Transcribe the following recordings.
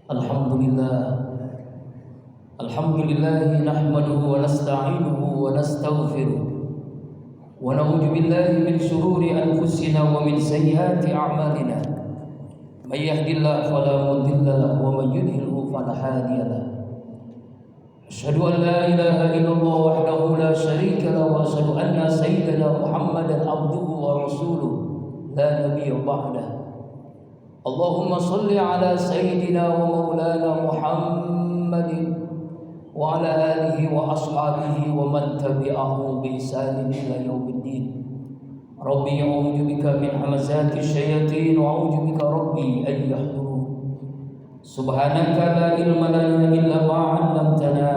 Alhamdulillah. Alhamdulillah nahmaduhu wa nasta'inuhu wa nastaghfiruh wa na'udzu billahi min shururi anfusina wa min sayyiati a'malina. May yahdihillahu fala mudilla lahu wa may yudlilhu fala hadiya lahu. Asyhadu an la ilaha illallah wahdahu la syarika lahu wa asyhadu anna sayyidana Muhammadan abduhu wa rasuluh la nabiyya ba'dahu. Allahumma salli ala sayyidina wa maulana Muhammadin wa ala alihi wa ashabihi wa man tabi'ahu bi ihsanin ila yaumiddin. Rabbi a'udzu bika min hamazati syayatin wa a'udzu bika rabbi an yahdurun. Subhanaka la ilma lana illa ma 'allamtana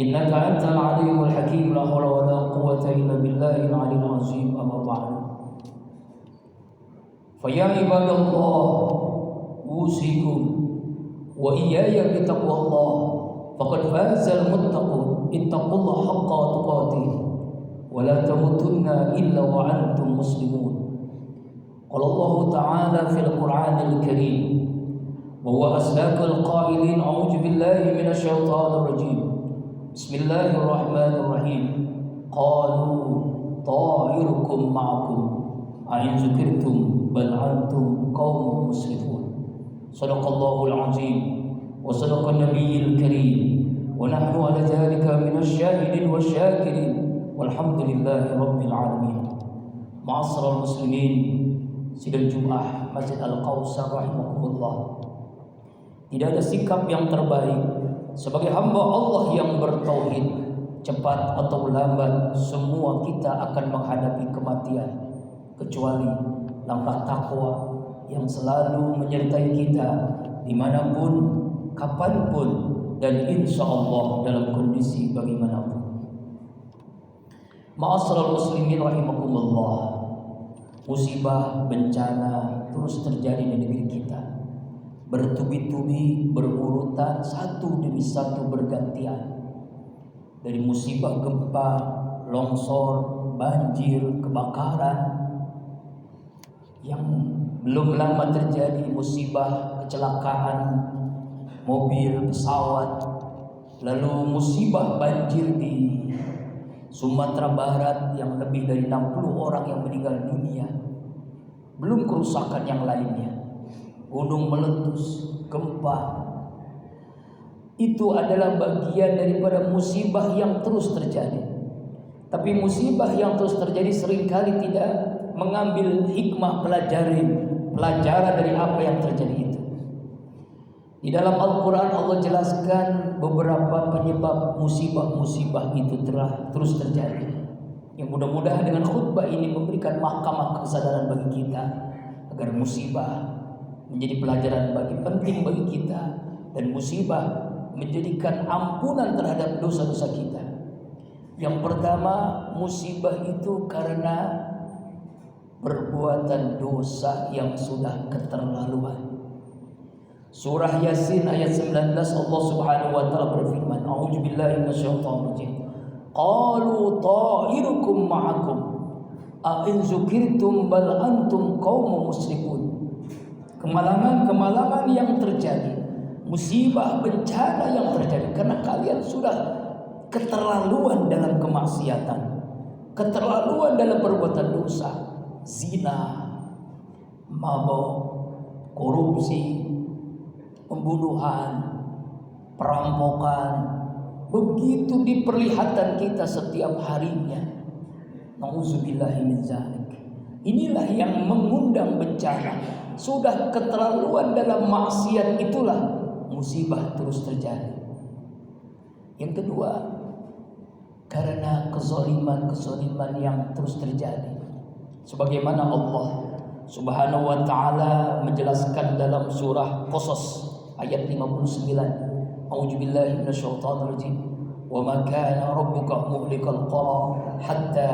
innaka antal alimul hakim. La haula wa la quwwata illa billahil aliyyil azim. Amma ba'du. Faya ibadallah, usikum wa iyaya bitaqwallah, faqad fazal muttaqun. Ittaqullaha haqqa tuqatih wa la tamutunna illa wa antum muslimun. Qala Allah Ta'ala fil Qur'anil Karim wa huwa asdaqul qailin. A'udzu billahi minasy syaithanir rajim. Bismillahirrahmanirrahim. Qalu ta'irukum ma'akum a'in dzukirtum bal antum qaumun musrifun. Shadaqallahul azim wa sadaqan nabiyil karim wa nahnu ala dhalika minasy syahidin wasyakirin walhamdulillahi rabbil alamin. Ma'asyiral muslimin, sidang Jumat Masjid Al-Kautsar rahimakumullah. Tidak ada sikap yang terbaik sebagai hamba Allah yang bertauhid. Cepat atau lambat semua kita akan menghadapi kematian, kecuali langkah takwa yang selalu menyertai kita dimanapun, kapanpun, dan insya Allah dalam kondisi bagaimanapun. Ma'asyiral muslimin rahimakumullah, musibah bencana terus terjadi di negeri kita, bertubi-tubi, berurutan, satu demi satu bergantian. Dari musibah gempa, longsor, banjir, kebakaran, yang belum lama terjadi musibah kecelakaan mobil, pesawat, lalu musibah banjir di Sumatera Barat yang lebih dari 60 orang yang meninggal dunia, belum kerusakan yang lainnya, gunung meletus, gempa. Itu adalah bagian daripada musibah yang terus terjadi. Tapi musibah yang terus terjadi seringkali tidak mengambil hikmah pelajaran dari apa yang terjadi itu. Di dalam Al-Quran Allah jelaskan beberapa penyebab musibah-musibah itu terus terjadi. Yang mudah-mudahan dengan khutbah ini memberikan mahkamah kesadaran bagi kita agar musibah menjadi pelajaran penting bagi kita, dan musibah menjadikan ampunan terhadap dosa-dosa kita. Yang pertama, musibah itu karena perbuatan dosa yang sudah keterlaluan. Surah Yasin ayat 19 Allah Subhanahu wa taala berfirman, A'udzu billahi minasyaitonir rajim. Qalu ta'irukum ma'akum a'in dzukirtum bal antum qaumun musrifun. Kemalangan yang terjadi, musibah bencana yang terjadi karena kalian sudah keterlaluan dalam kemaksiatan, keterlaluan dalam perbuatan dosa, zina, mabuk, korupsi, pembunuhan, perampokan, begitu diperlihatkan kita setiap harinya. Nauzubillahi min dzalik. Inilah yang mengundang bencana. Sudah keterlaluan dalam maksiat, itulah musibah terus terjadi. Yang kedua, karena kezaliman yang terus terjadi. Sebagaimana Allah Subhanahu wa taala menjelaskan dalam surah Qasas ayat 59, A'udzu billahi minasyaitonir rajim. Wa ma kana rabbuka muhlikal qura hatta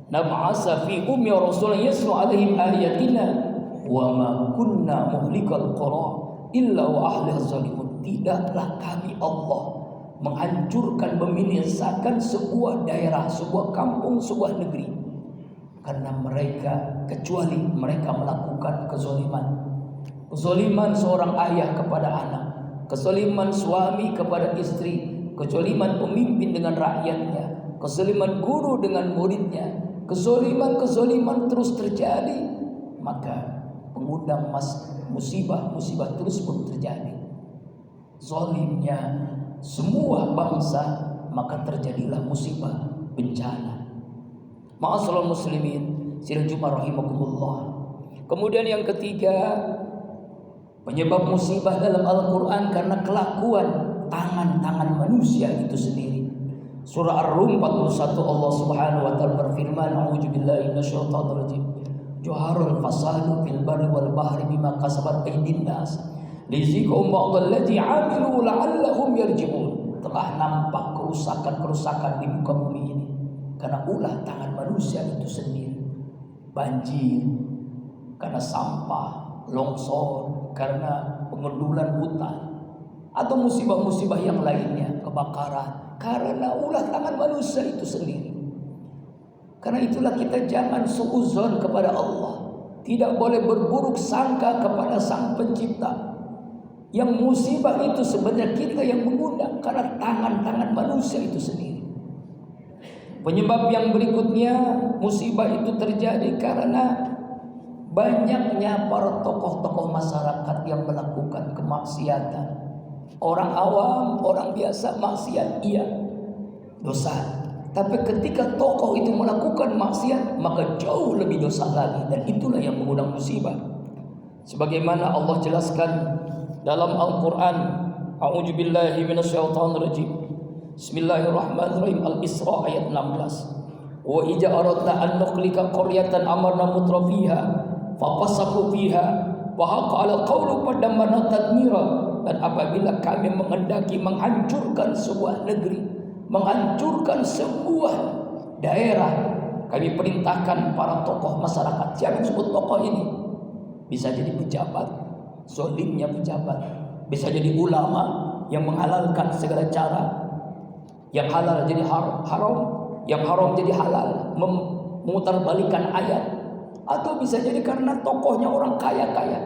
nab'asa fi ummi rasulin yaslu 'alaihim ayatina wa ma kunna muhlikal qura illa wa ahliha zalimun. Tidaklah kami Allah menghancurkan, membinasakan sebuah daerah, sebuah kampung, sebuah negeri karena mereka, kecuali mereka melakukan kezaliman. kezaliman seorang ayah kepada anak, kezaliman suami kepada istri, kezaliman pemimpin dengan rakyatnya, kezaliman guru dengan muridnya, kezaliman terus terjadi, maka mengundang musibah terus pun terjadi. Zalimnya semua bangsa, maka terjadilah musibah, bencana. Ma'asyiral muslimin, sidang Jumat rahimakumullah. Kemudian yang ketiga, penyebab musibah dalam Al-Quran karena kelakuan tangan-tangan manusia itu sendiri. Surah Ar-Rum 41 Allah Subhanahu wa taala berfirman, "A'udzubillahi minasyaitonir rajim. Juharul fasadu fil barri wal bahri bima kasabat aydin nas. Lizikum ba'dalladzi 'amilu la'allahum yarji'un." Telah nampak kerusakan-kerusakan di muka bumi ini karena ulah tangan manusia itu sendiri. Banjir karena sampah, longsor karena pengundulan hutan, atau musibah-musibah yang lainnya, kebakaran karena ulah tangan manusia itu sendiri. Karena itulah kita jangan suudzon kepada Allah, tidak boleh berburuk sangka kepada Sang Pencipta. Yang musibah itu sebenarnya kita yang mengundang karena tangan-tangan manusia itu sendiri. Penyebab yang berikutnya, musibah itu terjadi karena banyaknya para tokoh-tokoh masyarakat yang melakukan kemaksiatan. Orang awam, orang biasa maksiat, iya, dosa. Tapi ketika tokoh itu melakukan maksiat, maka jauh lebih dosa lagi, dan itulah yang mengundang musibah. Sebagaimana Allah jelaskan dalam Al-Quran, A'udzubillahi minasyaitonirrajim. Bismillahirrahmanirrahim. Al-Isra ayat 16. Wa idza aradna an nukhlika qaryatan amarna mutrafiha fafasaqu fiha wa haqa 'ala qawlu fadammarna tadmira. Dan apabila kami menghendaki menghancurkan sebuah negeri, menghancurkan sebuah daerah, kami perintahkan para tokoh masyarakat. Siapa yang disebut tokoh ini? Bisa jadi pejabat, zalimnya pejabat, bisa jadi ulama yang menghalalkan segala cara, yang halal jadi haram, yang haram jadi halal, memutarbalikan ayat. Atau bisa jadi karena tokohnya orang kaya-kaya,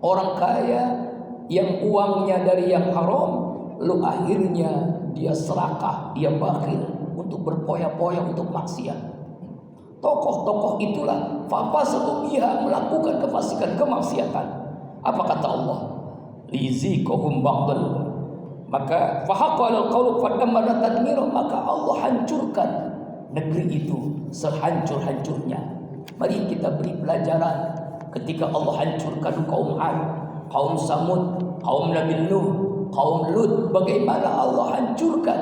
orang kaya yang uangnya dari yang haram, lalu akhirnya dia serakah, dia bakhil untuk berpoya-poya untuk maksiat. Tokoh-tokoh itulah fafasaqu biha, melakukan kefasikan, kemaksiatan. Apa kata Allah? Liziqahum ba'dal. Maka fahaqal qaulu fadammarna tadmira, maka Allah hancurkan negeri itu sehancur-hancurnya. Mari kita beri pelajaran ketika Allah hancurkan kaum 'Ad, kaum Samud, kaum Nabi Nuh, kaum Lut, bagaimana Allah hancurkan.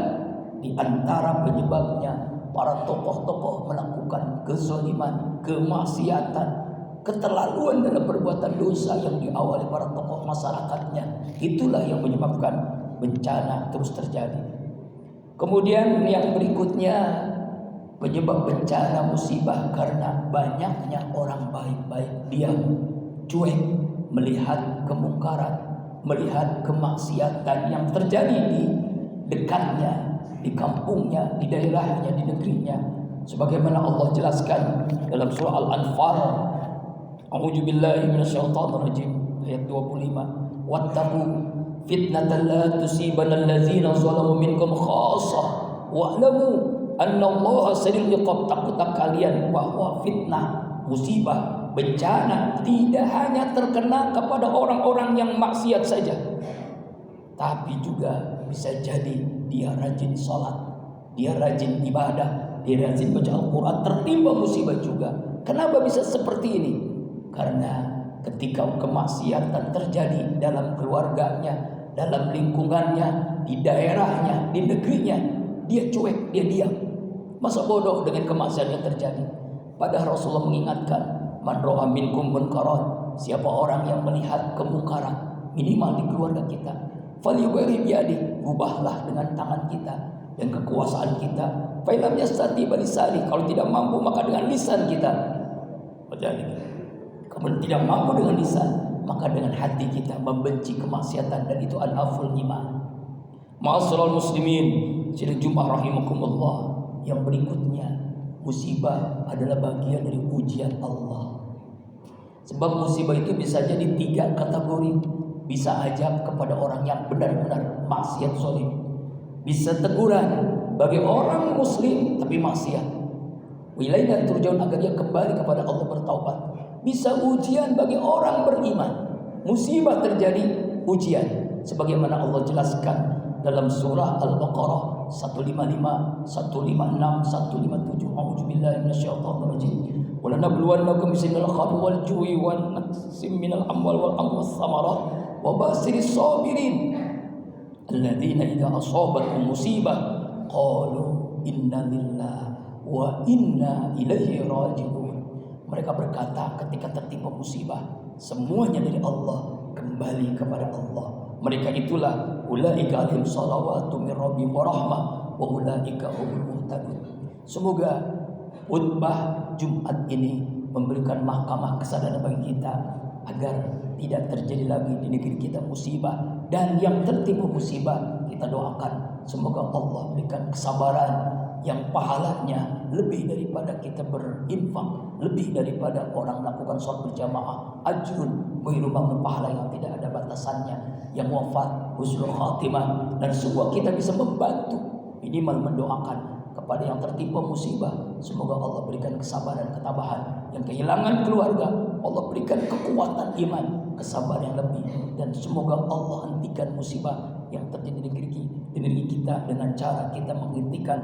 Di antara penyebabnya para tokoh-tokoh melakukan kezaliman, kemaksiatan, keterlaluan dalam perbuatan dosa yang diawali para tokoh masyarakatnya. Itulah yang menyebabkan bencana terus terjadi. Kemudian yang berikutnya, penyebab bencana musibah karena banyaknya orang baik-baik diam, cuek melihat kemungkaran, melihat kemaksiatan yang terjadi di dekatnya, di kampungnya, di daerahnya, di negerinya. Sebagaimana Allah jelaskan dalam surah Al-Anfal, A'udzubillahi minasyaitonirrajim ayat 25. Wattaqu fitnatan la tusibanal ladzina zalamu minkum khassah wa'lamu annallaha shadidul iqab. Takutlah kalian bahwa fitnah, musibah, bencana tidak hanya terkena kepada orang-orang yang maksiat saja, tapi juga bisa jadi dia rajin sholat, dia rajin ibadah, dia rajin baca Al-Quran, tertimpa musibah juga. Kenapa bisa seperti ini? Karena ketika kemaksiatan terjadi dalam keluarganya, dalam lingkungannya, di daerahnya, di negerinya, dia cuek, dia diam. Masa bodoh dengan kemaksiatan yang terjadi? Padahal Rasulullah mengingatkan, man ra'a minkum munkaran, siapa orang yang melihat kemungkaran minimal di keluarga kita, falyughayyir biyadihi, ubahlah dengan tangan kita dan kekuasaan kita. Fa illam yastati bilisani, kalau tidak mampu maka dengan lisan kita. Kemudian tidak mampu dengan lisan, maka dengan hati kita membenci kemaksiatan, dan itu al-aful iman. Ma'asyiral muslimin, sidang Jumat rahimakumullah. Yang berikutnya, musibah adalah bagian dari ujian Allah. Sebab musibah itu bisa jadi 3 kategori. Bisa ajab kepada orang yang benar-benar maksiat zalim. Bisa teguran bagi orang muslim tapi maksiat. Wilayah turjaun agar dia kembali kepada Allah bertaubat. Bisa ujian bagi orang beriman. Musibah terjadi, ujian. Sebagaimana Allah jelaskan dalam surah Al-Baqarah 155, 156, 157. A'udzubillahi minasyaitonir rajim. Wa lanabluwannakum bisinil khafi wal ju'i wan naqsim minal amwal wal anfusi was samarat wa basiris sabirin alladzina idza asabatkum musibah qalu inna lillahi wa inna ilaihi raji'un. Mereka berkata ketika tertimpa musibah, semuanya dari Allah, kembali kepada Allah. Mereka itulah ulaika alaihim salawatu mir rabbihim wa rahmah wa ulaika humul muhtadun. Semoga khutbah Jumat ini memberikan mahkamah kesadaran bagi kita agar tidak terjadi lagi di negeri kita musibah, dan yang tertimpa musibah kita doakan semoga Allah berikan kesabaran yang pahalanya lebih daripada kita berinfak, lebih daripada orang melakukan sholat berjamaah, ajrun ghairu mamnun, pahala yang tidak ada batasannya, yang wafat husnul khatimah, dan semua kita bisa membantu minimal mendoakan kepada yang tertimpa musibah. Semoga Allah berikan kesabaran, ketabahan. Yang kehilangan keluarga, Allah berikan kekuatan iman, kesabaran yang lebih. Dan semoga Allah hentikan musibah yang terjadi di negeri kita dengan cara kita menghentikan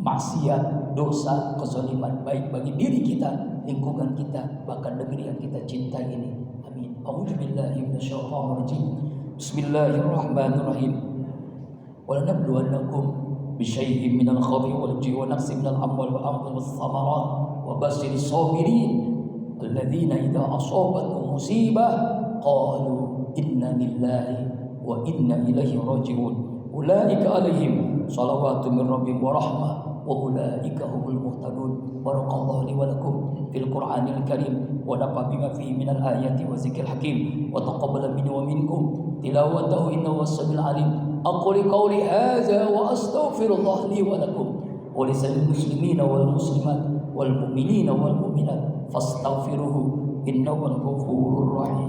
maksiat, dosa, kezaliman, baik bagi diri kita, lingkungan kita, bahkan negeri yang kita cintai ini. Amin. A'udzubillahi minasyaitonir rajim. Bismillahirrahmanirrahim. Wa lanabluwannakum bisyai'in minal khawfi wal ju'i wa naqsin minal amwali wal anfusi was samarat wa basyiris sabirin alladzina idza asabatuhum musibah qalu inna lillahi wa inna ilaihi raji'un ulaika alaihim salawatu mir rabbihim wa rahmah wa ulaika humul muhtadun. Barakallahu li wa lakum fil Qur'anil Karim wa nafa bima fihi minal ayati wa zikril hakim wa taqabbala minni wa minkum tilawatahu innahu was-sami'ul alim. أقول قولي هذا وأستغفر الله لي ولكم ولسائر المسلمين والمسلمات والمؤمنين والمؤمنات فاستغفروه إنه الغفور الرحيم.